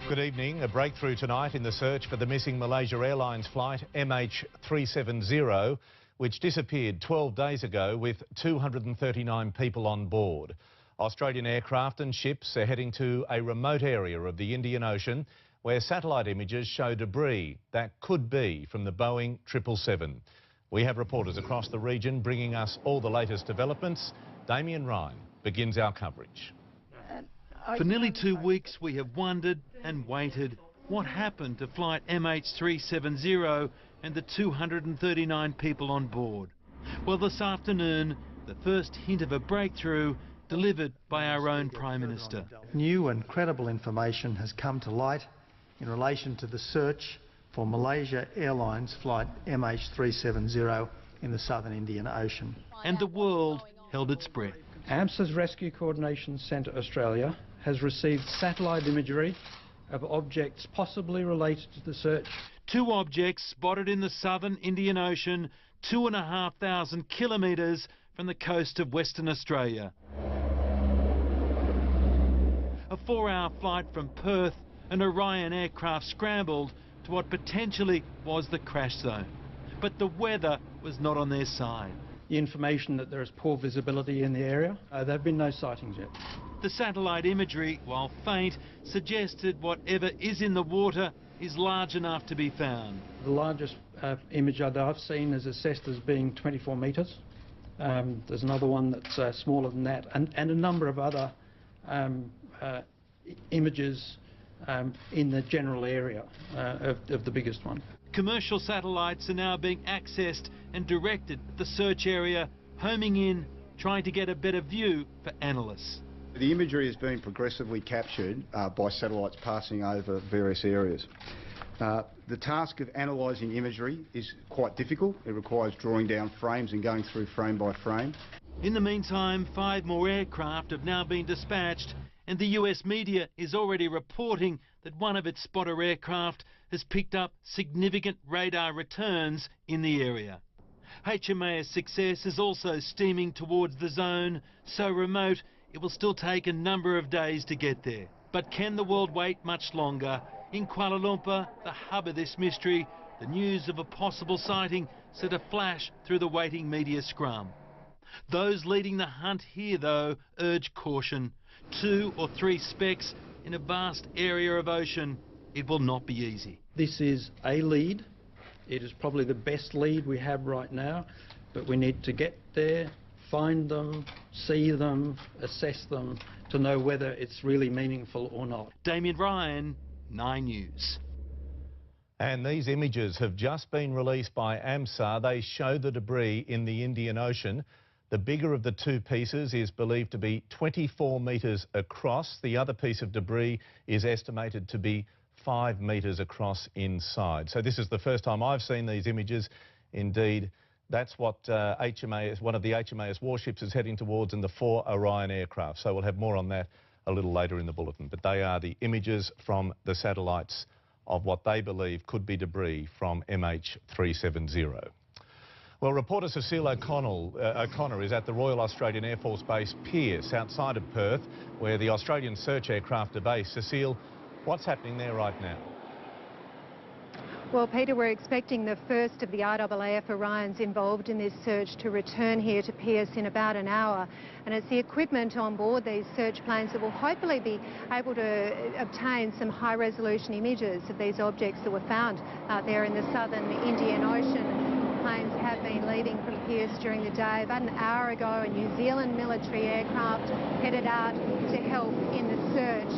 Good evening. A breakthrough tonight in the search for the missing Malaysia Airlines flight MH370, which disappeared 12 days ago with 239 people on board. Australian aircraft and ships are heading to a remote area of the Indian Ocean where satellite images show debris that could be from the Boeing 777. We have reporters across the region bringing us all the latest developments. Damien Ryan begins our coverage. For nearly 2 weeks we have wondered and waited what happened to flight MH370 and the 239 people on board. Well, this afternoon, the first hint of a breakthrough delivered by our own Prime Minister. New and credible information has come to light in relation to the search for Malaysia Airlines flight MH370 in the southern Indian Ocean. And the world held its breath. AMSA's Rescue Coordination Centre Australia has received satellite imagery of objects possibly related to the search. 2 objects spotted in the southern Indian Ocean, 2,500 kilometres from the coast of Western Australia. A 4-hour flight from Perth, an Orion aircraft scrambled to what potentially was the crash zone. But the weather was not on their side. The information that there is poor visibility in the area, there have been no sightings yet. The satellite imagery, while faint, suggested whatever is in the water is large enough to be found. The largest image that I've seen is assessed as being 24 metres. There's another one that's smaller than that, and a number of other images in the general area of the biggest one. Commercial satellites are now being accessed and directed at the search area, homing in, trying to get a better view for analysts. The imagery is being progressively captured by satellites passing over various areas. The task of analysing imagery is quite difficult. It requires drawing down frames and going through frame by frame. In the meantime, 5 more aircraft have now been dispatched, and the US media is already reporting that one of its spotter aircraft has picked up significant radar returns in the area. HMAS Success is also steaming towards the zone, so remote it will still take a number of days to get there. But can the world wait much longer? In Kuala Lumpur, the hub of this mystery, the news of a possible sighting set a flash through the waiting media scrum. Those leading the hunt here, though, urge caution. 2 or 3 specks in a vast area of ocean, it will not be easy. This is a lead. It is probably the best lead we have right now, but we need to get there, find them, see them, assess them, to know whether it's really meaningful or not. Damien Ryan, 9 News. And these images have just been released by AMSA. They show the debris in the Indian Ocean. The bigger of the 2 pieces is believed to be 24 metres across. The other piece of debris is estimated to be 5 metres across inside. So this is the first time I've seen these images. Indeed, that's what one of the HMAS warships is heading towards, and the 4 Orion aircraft. So we'll have more on that a little later in the bulletin. But they are the images from the satellites of what they believe could be debris from MH370. Well, reporter Cecile O'Connor is at the Royal Australian Air Force Base Pearce outside of Perth, where the Australian search aircraft are based. Cecile, what's happening there right now? Well, Peter, we're expecting the first of the RAAF Orions involved in this search to return here to Pearce in about an hour. And it's the equipment on board these search planes that will hopefully be able to obtain some high-resolution images of these objects that were found out there in the southern Indian Ocean. Planes have been leaving from Pearce during the day. About an hour ago, a New Zealand military aircraft headed out to help in the search.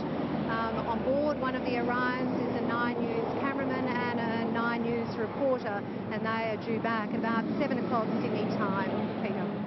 On board one of the Orions is a 9 News cameraman and a 9 News reporter, and they are due back at about 7 o'clock Sydney time. Peter.